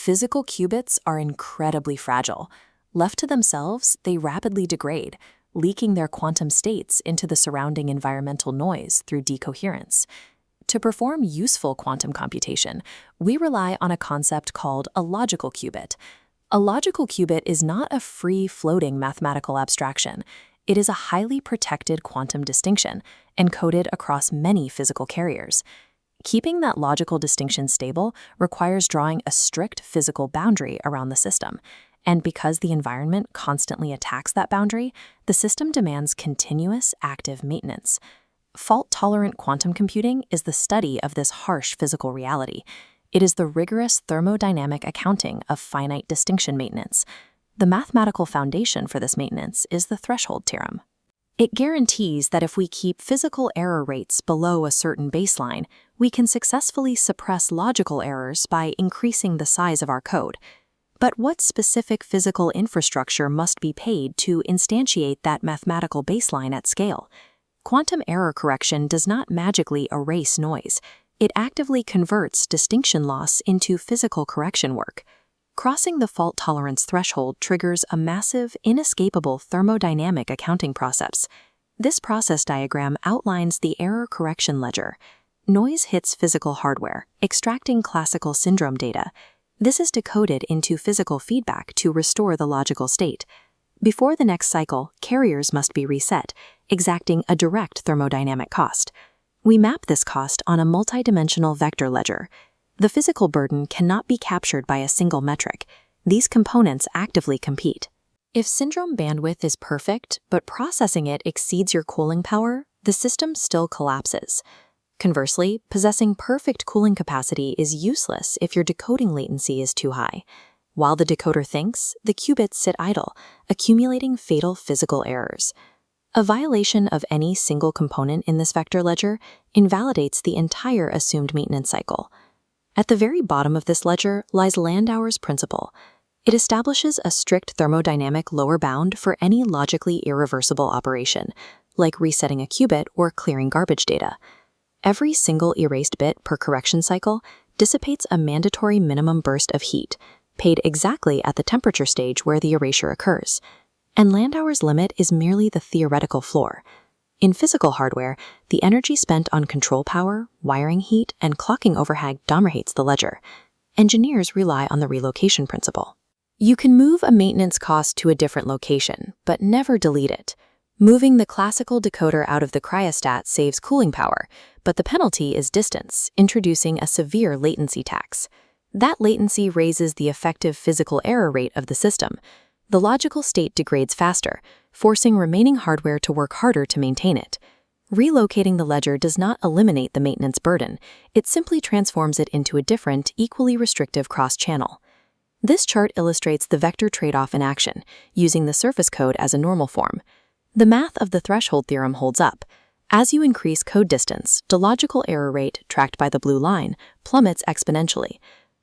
Physical qubits are incredibly fragile. Left to themselves, they rapidly degrade, leaking their quantum states into the surrounding environmental noise through decoherence. To perform useful quantum computation, we rely on a concept called a logical qubit. A logical qubit is not a free-floating mathematical abstraction. It is a highly protected quantum distinction, encoded across many physical carriers. Keeping that logical distinction stable requires drawing a strict physical boundary around the system. And because the environment constantly attacks that boundary, the system demands continuous active maintenance. Fault-tolerant quantum computing is the study of this harsh physical reality. It is the rigorous thermodynamic accounting of finite distinction maintenance. The mathematical foundation for this maintenance is the threshold theorem. It guarantees that if we keep physical error rates below a certain baseline, we can successfully suppress logical errors by increasing the size of our code. But what specific physical infrastructure must be paid to instantiate that mathematical baseline at scale? Quantum error correction does not magically erase noise. It actively converts distinction loss into physical correction work. Crossing the fault tolerance threshold triggers a massive, inescapable thermodynamic accounting process. This process diagram outlines the error correction ledger. Noise hits physical hardware, extracting classical syndrome data. This is decoded into physical feedback to restore the logical state. Before the next cycle, carriers must be reset, exacting a direct thermodynamic cost. We map this cost on a multidimensional vector ledger. The physical burden cannot be captured by a single metric. These components actively compete. If syndrome bandwidth is perfect, but processing it exceeds your cooling power, the system still collapses. Conversely, possessing perfect cooling capacity is useless if your decoding latency is too high. While the decoder thinks, the qubits sit idle, accumulating fatal physical errors. A violation of any single component in this vector ledger invalidates the entire assumed maintenance cycle. At the very bottom of this ledger lies Landauer's principle. It establishes a strict thermodynamic lower bound for any logically irreversible operation, like resetting a qubit or clearing garbage data. Every single erased bit per correction cycle dissipates a mandatory minimum burst of heat, paid exactly at the temperature stage where the erasure occurs. And Landauer's limit is merely the theoretical floor. In physical hardware, the energy spent on control power, wiring heat, and clocking overhead dominates the ledger. Engineers rely on the relocation principle. You can move a maintenance cost to a different location, but never delete it. Moving the classical decoder out of the cryostat saves cooling power, but the penalty is distance, introducing a severe latency tax. That latency raises the effective physical error rate of the system. The logical state degrades faster, forcing remaining hardware to work harder to maintain it. Relocating the ledger does not eliminate the maintenance burden. It simply transforms it into a different, equally restrictive cross-channel. This chart illustrates the vector trade-off in action, using the surface code as a normal form. The math of the threshold theorem holds up. As you increase code distance, the logical error rate, tracked by the blue line, plummets exponentially.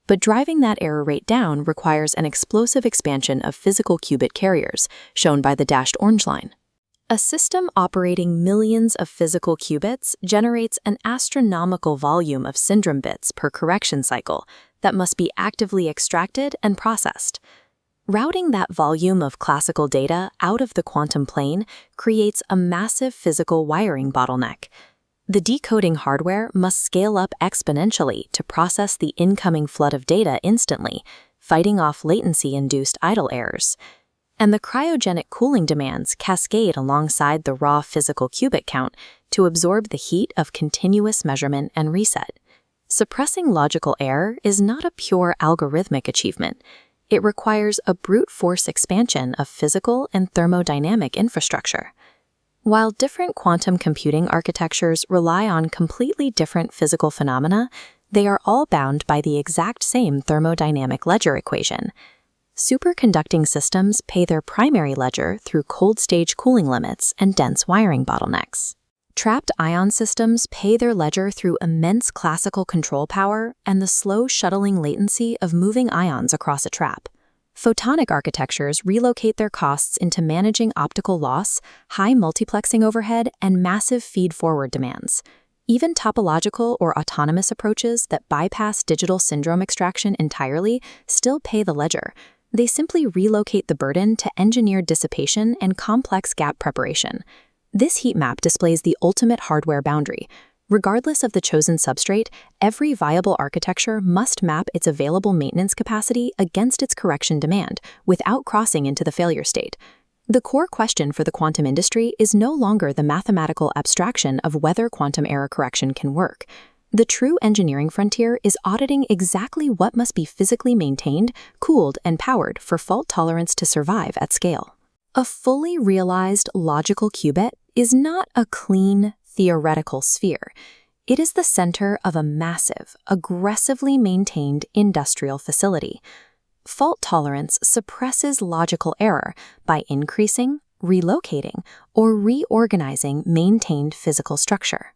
But driving that error rate down requires an explosive expansion of physical qubit carriers, shown by the dashed orange line. A system operating millions of physical qubits generates an astronomical volume of syndrome bits per correction cycle that must be actively extracted and processed. Routing that volume of classical data out of the quantum plane creates a massive physical wiring bottleneck. The decoding hardware must scale up exponentially to process the incoming flood of data instantly, fighting off latency-induced idle errors. And the cryogenic cooling demands cascade alongside the raw physical qubit count to absorb the heat of continuous measurement and reset. Suppressing logical error is not a pure algorithmic achievement. It requires a brute force expansion of physical and thermodynamic infrastructure. While different quantum computing architectures rely on completely different physical phenomena, they are all bound by the exact same thermodynamic ledger equation. Superconducting systems pay their primary ledger through cold-stage cooling limits and dense wiring bottlenecks. Trapped ion systems pay their ledger through immense classical control power and the slow shuttling latency of moving ions across a trap. Photonic architectures relocate their costs into managing optical loss, high multiplexing overhead, and massive feed-forward demands. Even topological or autonomous approaches that bypass digital syndrome extraction entirely still pay the ledger. They simply relocate the burden to engineered dissipation and complex gap preparation. This heat map displays the ultimate hardware boundary. Regardless of the chosen substrate, every viable architecture must map its available maintenance capacity against its correction demand without crossing into the failure state. The core question for the quantum industry is no longer the mathematical abstraction of whether quantum error correction can work. The true engineering frontier is auditing exactly what must be physically maintained, cooled, and powered for fault tolerance to survive at scale. A fully realized logical qubit is not a clean, theoretical sphere. It is the center of a massive, aggressively maintained industrial facility. Fault tolerance suppresses logical error by increasing, relocating, or reorganizing maintained physical structure.